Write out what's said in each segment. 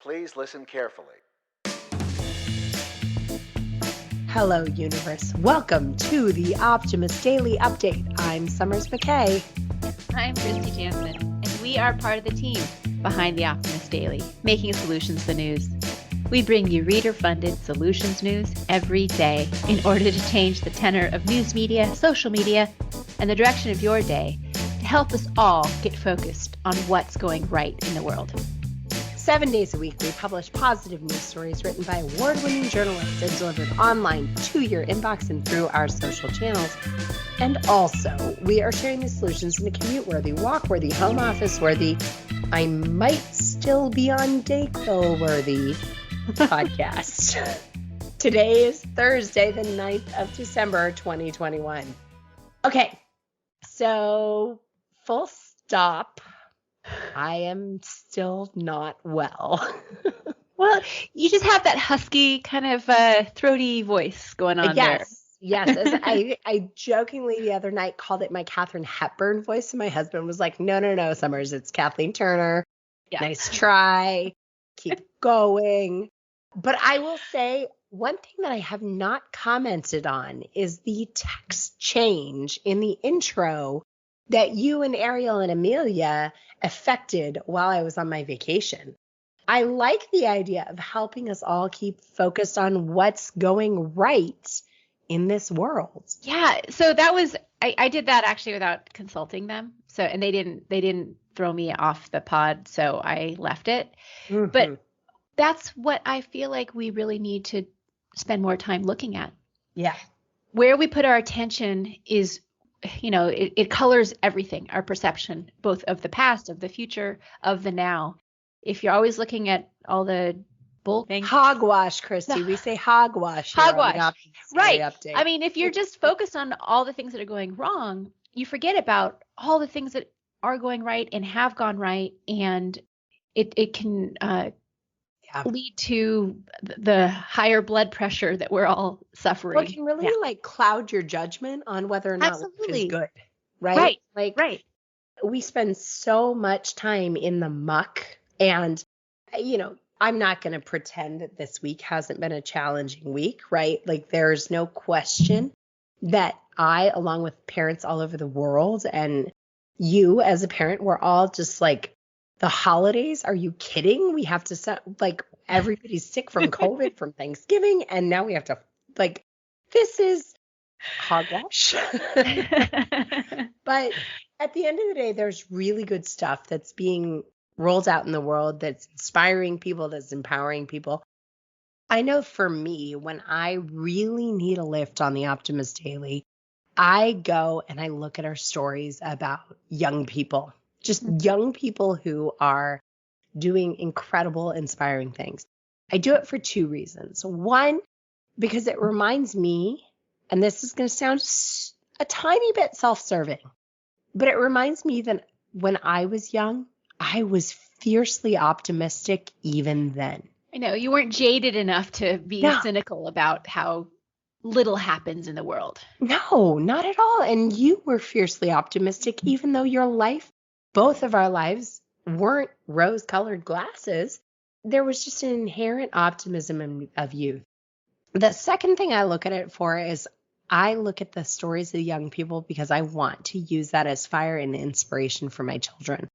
Please listen carefully. Hello, universe. Welcome to the Optimist Daily Update. I'm Summers McKay. I'm Christy Jansen, and we are part of the team behind the Optimist Daily, making solutions the news. We bring you reader-funded solutions news every day in order to change the tenor of news media, social media, and the direction of your day to help us all get focused on what's going right in the world. 7 days a week, we publish positive news stories written by award-winning journalists and delivered online to your inbox and through our social channels. And also, we are sharing the solutions in a commute-worthy, walk-worthy, home office-worthy, I might still be on Dayquil-worthy podcast. Today is Thursday, the 9th of December, 2021. Okay, so full stop. I am still not well. Well, you just have that husky kind of throaty voice going on there. Yes. I jokingly the other night called it my Katharine Hepburn voice, and my husband was like, no, Summers, it's Kathleen Turner. Yeah. Nice try. Keep going. But I will say one thing that I have not commented on is the text change in the intro that you and Ariel and Amelia affected while I was on my vacation. I like the idea of helping us all keep focused on what's going right in this world. Yeah. So that was, I did that actually without consulting them. So, and they didn't throw me off the pod. So I left it. Mm-hmm. But that's what I feel like we really need to spend more time looking at. Yeah. Where we put our attention is, it colors everything, our perception, both of the past, of the future, of the now. If you're always looking at all the bull things. Hogwash, Christy. We say hogwash. Hogwash. Right. Update. I mean, if you're just focused on all the things that are going wrong, you forget about all the things that are going right and have gone right. And it can lead to the higher blood pressure that we're all suffering. Well, it can really cloud your judgment on whether or not life is good. Right. Right. We spend so much time in the muck, and I'm not going to pretend that this week hasn't been a challenging week, right? Like, there's no question that I, along with parents all over the world, and you as a parent, we're all just like, the holidays, are you kidding? We have to everybody's sick from COVID from Thanksgiving, and now we have to this is hogwash. But at the end of the day, there's really good stuff that's being rolled out in the world that's inspiring people, that's empowering people. I know for me, when I really need a lift on the Optimist Daily, I go and I look at our stories about young people. Just young people who are doing incredible, inspiring things. I do it for two reasons. One, because it reminds me, and this is going to sound a tiny bit self-serving, but it reminds me that when I was young, I was fiercely optimistic even then. I know, you weren't jaded enough to be cynical about how little happens in the world. No, not at all. And you were fiercely optimistic, even though your life, both of our lives, weren't rose-colored glasses. There was just an inherent optimism of youth. The second thing I look at it for is I look at the stories of young people because I want to use that as fire and inspiration for my children.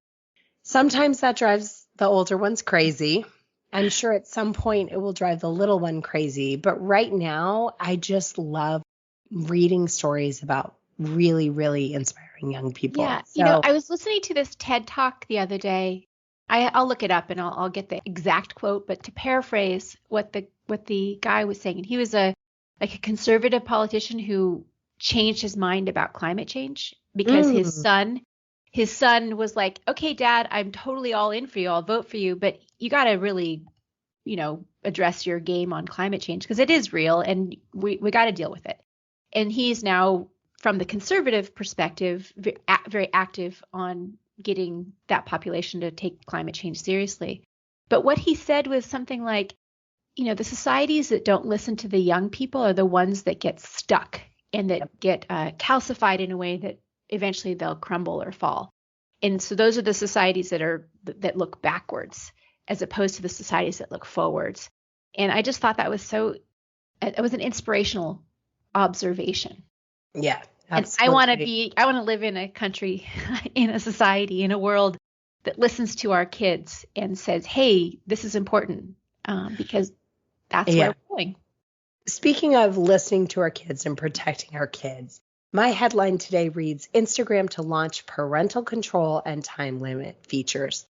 Sometimes that drives the older ones crazy. I'm sure at some point it will drive the little one crazy. But right now, I just love reading stories about really, really inspiring young people. Yeah. So, I was listening to this TED Talk the other day. I'll look it up and I'll get the exact quote. But to paraphrase what the guy was saying, and he was a conservative politician who changed his mind about climate change because his son was like, okay, Dad, I'm totally all in for you. I'll vote for you. But you got to really, address your game on climate change because it is real and we got to deal with it. And he's now, from the conservative perspective, very active on getting that population to take climate change seriously. But what he said was something like, the societies that don't listen to the young people are the ones that get stuck and that get calcified in a way that eventually they'll crumble or fall. And so those are the societies that look backwards. as opposed to the societies that look forwards. And I just thought that was it was an inspirational observation. Yeah, and absolutely. I want to live in a country, in a society, in a world that listens to our kids and says, hey, this is important, because that's where Yeah. we're going. Speaking of listening to our kids and protecting our kids, my headline today reads Instagram to launch parental control and time limit features.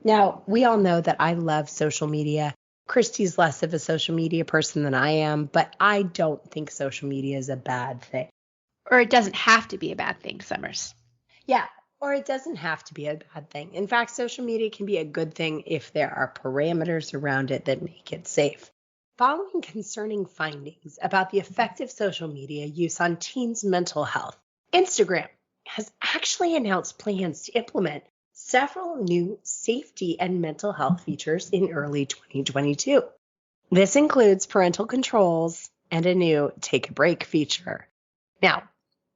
Now, we all know that I love social media. Christy's less of a social media person than I am, but I don't think social media is a bad thing. Or it doesn't have to be a bad thing, Summers. Yeah, or it doesn't have to be a bad thing. In fact, social media can be a good thing if there are parameters around it that make it safe. Following concerning findings about the effect of social media use on teens' mental health, Instagram has actually announced plans to implement several new safety and mental health features in early 2022. This includes parental controls and a new take a break feature. Now,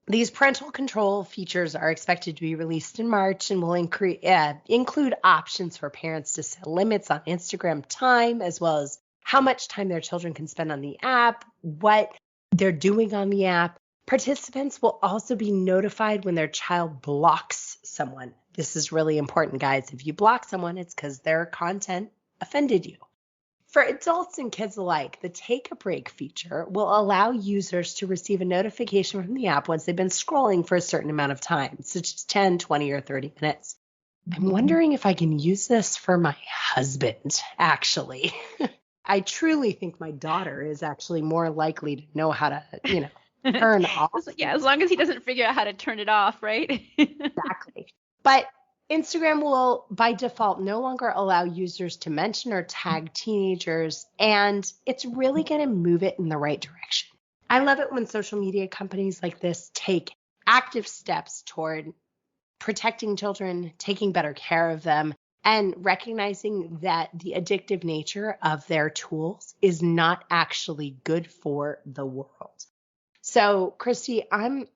these parental control features are expected to be released in March and will include options for parents to set limits on Instagram time, as well as how much time their children can spend on the app, what they're doing on the app. Participants will also be notified when their child blocks someone. This is really important, guys. If you block someone, it's because their content offended you. For adults and kids alike, the Take a Break feature will allow users to receive a notification from the app once they've been scrolling for a certain amount of time, such as 10, 20, or 30 minutes. I'm wondering if I can use this for my husband, actually. I truly think my daughter is actually more likely to know how to, turn off. Yeah, as long as he doesn't figure out how to turn it off, right? Exactly. But Instagram will, by default, no longer allow users to mention or tag teenagers, and it's really going to move it in the right direction. I love it when social media companies like this take active steps toward protecting children, taking better care of them, and recognizing that the addictive nature of their tools is not actually good for the world. So, Christy, I'm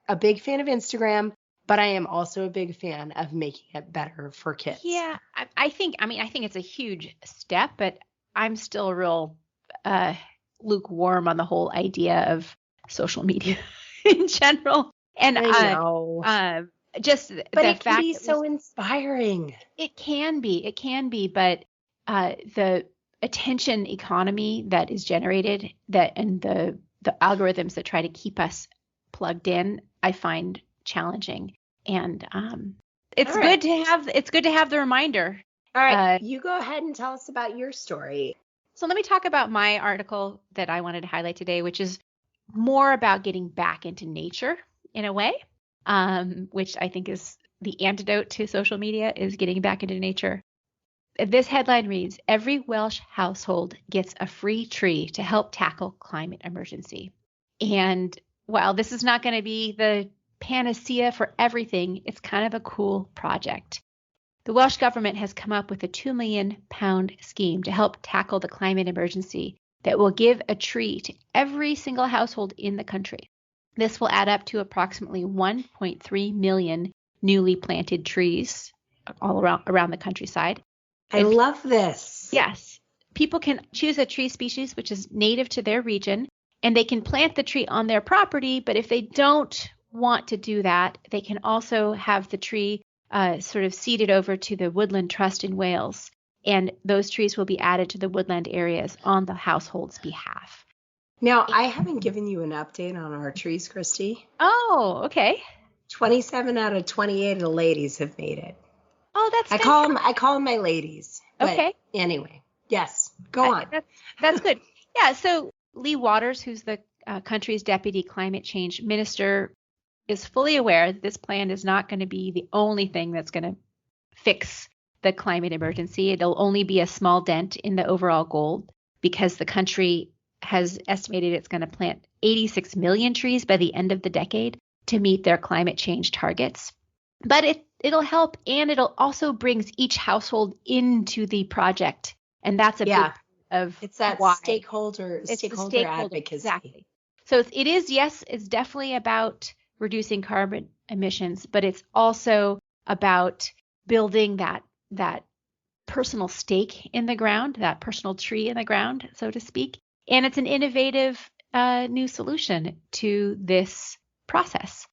a big fan of Instagram, but I am also a big fan of making it better for kids. Yeah, I think it's a huge step, but I'm still real lukewarm on the whole idea of social media in general. And I know. just But the it can fact be that so inspiring. it can be, but the attention economy that is generated, and the algorithms that try to keep us plugged in, I find challenging. And it's good to have the reminder. All right, you go ahead and tell us about your story. So let me talk about my article that I wanted to highlight today, which is more about getting back into nature in a way, which I think is the antidote to social media, is getting back into nature. This headline reads, every Welsh household gets a free tree to help tackle climate emergency. And while this is not going to be the panacea for everything, it's kind of a cool project. The Welsh government has come up with a £2 million scheme to help tackle the climate emergency that will give a tree to every single household in the country. This will add up to approximately 1.3 million newly planted trees all around the countryside. I love this. Yes. People can choose a tree species which is native to their region, and they can plant the tree on their property. But if they don't want to do that, they can also have the tree sort of seeded over to the Woodland Trust in Wales, and those trees will be added to the woodland areas on the household's behalf. Now, I haven't given you an update on our trees, Christy. Oh, okay. 27 out of 28 of the ladies have made it. Oh, that's I call them my ladies. Okay. Anyway, yes, go on. That's good. Yeah. So Lee Waters, who's the country's deputy climate change minister, is fully aware that this plan is not going to be the only thing that's going to fix the climate emergency. It'll only be a small dent in the overall goal, because the country has estimated it's going to plant 86 million trees by the end of the decade to meet their climate change targets. But it'll help, and it'll also brings each household into the project. And that's a big part of it's that why. stakeholder advocacy. Exactly. So it's definitely about reducing carbon emissions, but it's also about building that personal stake in the ground, that personal tree in the ground, so to speak. And it's an innovative new solution to this process.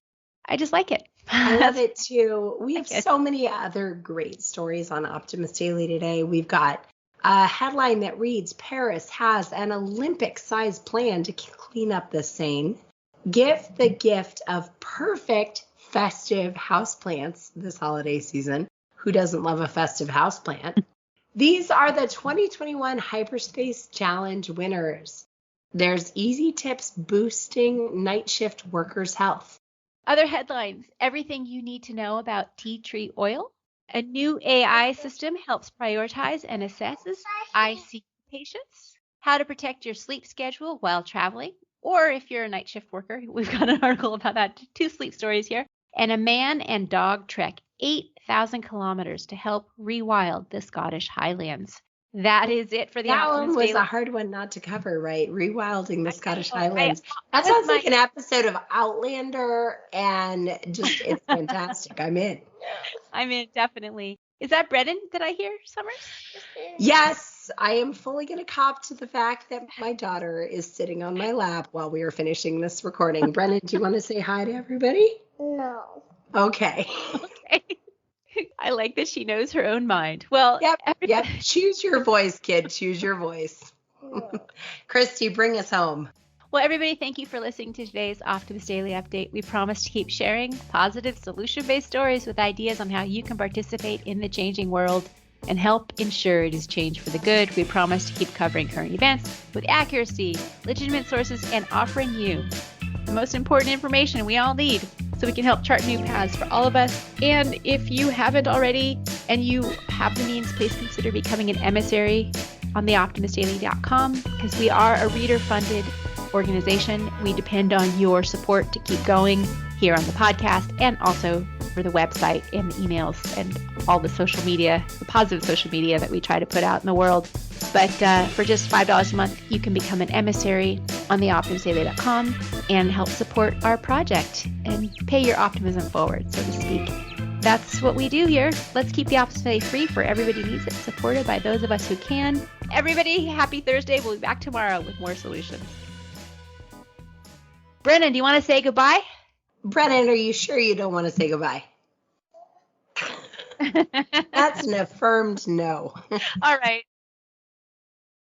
I just like it. I love it too. We have so many other great stories on Optimist Daily today. We've got a headline that reads, Paris has an Olympic-sized plan to clean up the Seine. Give the gift of perfect festive houseplants this holiday season. Who doesn't love a festive houseplant? These are the 2021 Hyperspace Challenge winners. There's easy tips boosting night shift workers' health. Other headlines, everything you need to know about tea tree oil. A new AI system helps prioritize and assesses ICU patients. How to protect your sleep schedule while traveling. Or if you're a night shift worker, we've got an article about that, 2 sleep stories here. And a man and dog trek 8,000 kilometers to help rewild the Scottish Highlands. That is it for the Optimist was Daily. a hard one not to cover, right? Rewilding the Scottish Highlands. That sounds like an episode of Outlander, and just, it's fantastic. I'm in. I'm in, definitely. Is that Brennan that I hear, Summers? Yes, I am fully going to cop to the fact that my daughter is sitting on my lap while we are finishing this recording. Brennan, do you want to say hi to everybody? No. Okay. Okay. I like that she knows her own mind. Well, yep. Choose your voice, kid. Choose your voice. Christy, bring us home. Well, everybody, thank you for listening to today's Optimist Daily Update. We promise to keep sharing positive, solution-based stories with ideas on how you can participate in the changing world and help ensure it is changed for the good. We promise to keep covering current events with accuracy, legitimate sources, and offering you the most important information we all need so we can help chart new paths for all of us. And if you haven't already and you have the means, please consider becoming an emissary on theoptimistdaily.com because we are a reader-funded organization. We depend on your support to keep going here on the podcast and also for the website and the emails and all the social media, the positive social media that we try to put out in the world. But for just $5 a month, you can become an emissary on theoptimistdaily.com and help support our project and pay your optimism forward, so to speak. That's what we do here. Let's keep the Optimist Daily free for everybody who needs it, supported by those of us who can. Everybody, happy Thursday. We'll be back tomorrow with more solutions. Brennan, do you want to say goodbye? Brennan, are you sure you don't want to say goodbye? That's an affirmed no. All right.